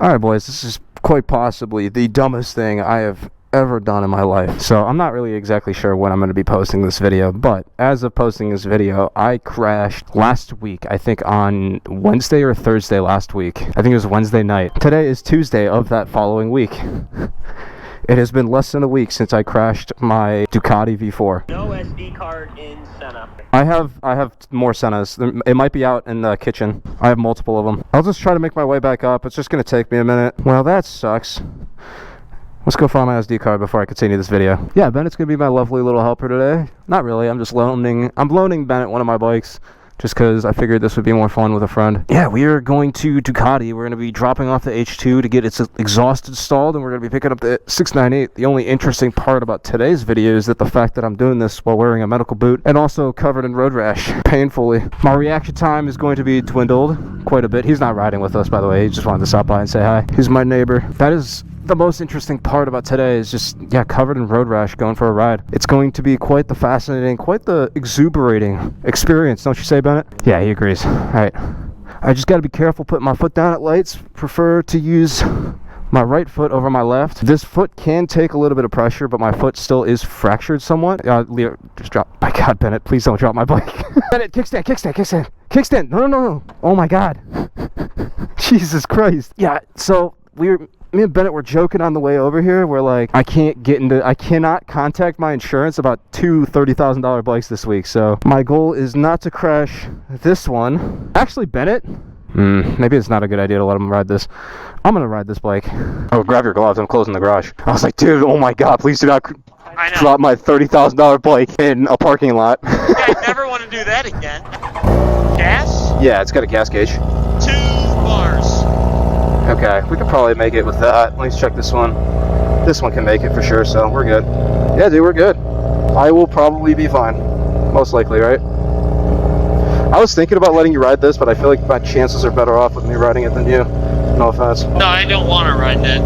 Alright boys, this is quite possibly the dumbest thing I have ever done in my life. So I'm not really exactly sure when I'm going to be posting this video, but as of posting this video, I crashed last week, I think on Wednesday or Thursday last week. I think it was Wednesday night. Today is Tuesday of that following week. It has been less than a week since I crashed my Ducati V4. No SD card in Senna. I have more Sennas. It might be out in the kitchen. I have multiple of them. I'll just try to make my way back up. It's just going to take me a minute. Well, that sucks. Let's go find my SD card before I continue this video. Yeah, Bennett's going to be my lovely little helper today. Not really. I'm loaning Bennett one of my bikes. Just because I figured this would be more fun with a friend. Yeah, we are going to Ducati. We're going to be dropping off the H2 to get its exhaust installed, and we're going to be picking up the 698. The only interesting part about today's video is that the fact that I'm doing this while wearing a medical boot and also covered in road rash, painfully. My reaction time is going to be dwindled quite a bit. He's not riding with us, by the way. He just wanted to stop by and say hi. He's my neighbor. That is the most interesting part about today is just, yeah, covered in road rash going for a ride. It's going to be quite the fascinating, quite the exuberating experience, don't you say, Bennett? Yeah, he agrees. All right. I just got to be careful putting my foot down at lights. Prefer to use my right foot over my left. This foot can take a little bit of pressure, but my foot still is fractured somewhat. Leo, just drop. My God, Bennett, please don't drop my bike. Bennett, kickstand. No. Oh my God. Jesus Christ. Yeah, so me and Bennett were joking on the way over here. We're like, I cannot contact my insurance about two $30,000 bikes this week. So my goal is not to crash this one. Actually, Bennett, maybe it's not a good idea to let him ride this. I'm gonna ride this bike. Oh, grab your gloves. I'm closing the garage. I was like, dude, oh my God, please do not drop my $30,000 bike in a parking lot. Yeah, I never want to do that again. Gas? Yeah, it's got a gas gauge. 2 bars. Okay, we could probably make it with that. Let's check this one. This one can make it for sure, so we're good. Yeah, dude, we're good. I will probably be fine. Most likely, right? I was thinking about letting you ride this, but I feel like my chances are better off with me riding it than you. No offense. No, I don't want to ride that.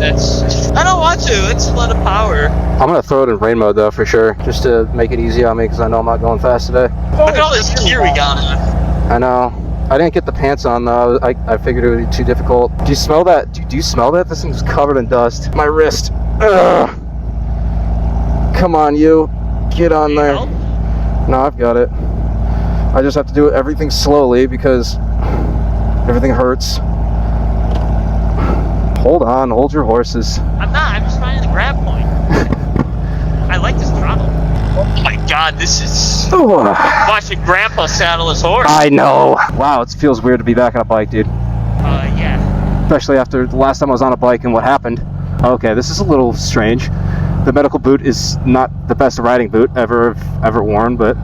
I don't want to. It's a lot of power. I'm going to throw it in rain mode, though, for sure. Just to make it easy on me, because I know I'm not going fast today. Look at all this gear we got on. I know. I didn't get the pants on though. I figured it would be too difficult. Do you smell that? Do you smell that? This thing's covered in dust. My wrist. Ugh. Come on, you. Get on there. No, I've got it. I just have to do everything slowly because everything hurts. Hold on. Hold your horses. I'm not. I'm just finding the grab point. I like this throttle. Oh my God, this is watching Grandpa saddle his horse. I know. Wow, it feels weird to be back on a bike, dude. Yeah. Especially after the last time I was on a bike and what happened. Okay, this is a little strange. The medical boot is not the best riding boot ever worn, but...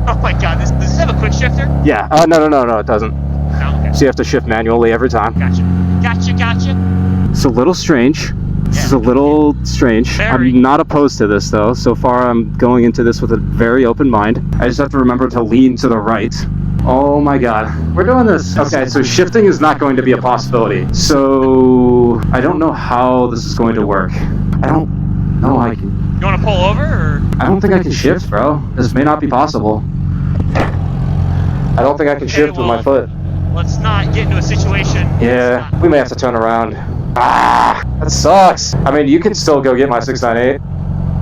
Oh my God, does this have a quick shifter? Yeah. No, it doesn't. Oh, okay. So you have to shift manually every time. Gotcha. It's a little strange. This is a little strange. Very. I'm not opposed to this though. So far I'm going into this with a very open mind. I just have to remember to lean to the right. Oh my God. We're doing this. Okay, so shifting is not going to be a possibility. So I don't know how this is going to work. I don't know I can... You want to pull over or? I don't think I can shift, bro. This may not be possible. I don't think I can shift with my foot. Let's not get into a situation. Yeah, we may have to turn around. Ah, that sucks. I mean, you can still go get my 698,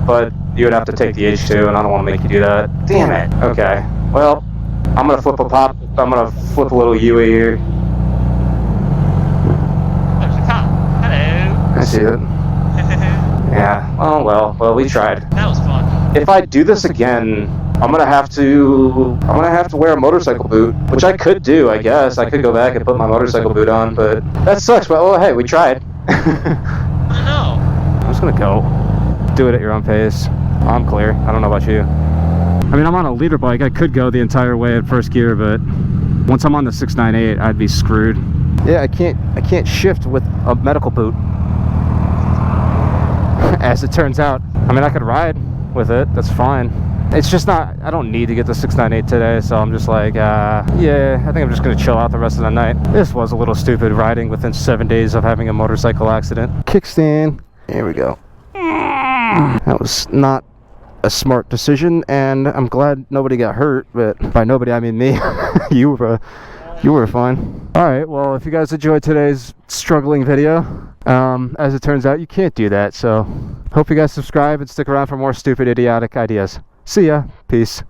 but you would have to take the H2, and I don't want to make you do that. Damn it. Okay. Well, I'm going to flip a pop. I'm going to flip a little UE here. There's a cop. Hello. I see it. Yeah. Oh, well, we tried. That was fun. If I do this again, I'm gonna have to wear a motorcycle boot, which I could do, I guess. I could go back and put my motorcycle boot on, but that sucks. But hey, we tried. I know. I'm just gonna go. Do it at your own pace. I'm clear. I don't know about you. I mean, I'm on a leader bike. I could go the entire way at first gear, but once I'm on the 698, I'd be screwed. Yeah, I can't shift with a medical boot. As it turns out, I mean, I could ride with it. That's fine. It's just not, I don't need to get the 698 today, so I'm just like, yeah, I think I'm just going to chill out the rest of the night. This was a little stupid riding within 7 days of having a motorcycle accident. Kickstand. Here we go. That was not a smart decision, and I'm glad nobody got hurt, but by nobody I mean me. You You were fine. Alright, well, if you guys enjoyed today's struggling video, as it turns out, you can't do that, so hope you guys subscribe and stick around for more stupid, idiotic ideas. See ya. Peace.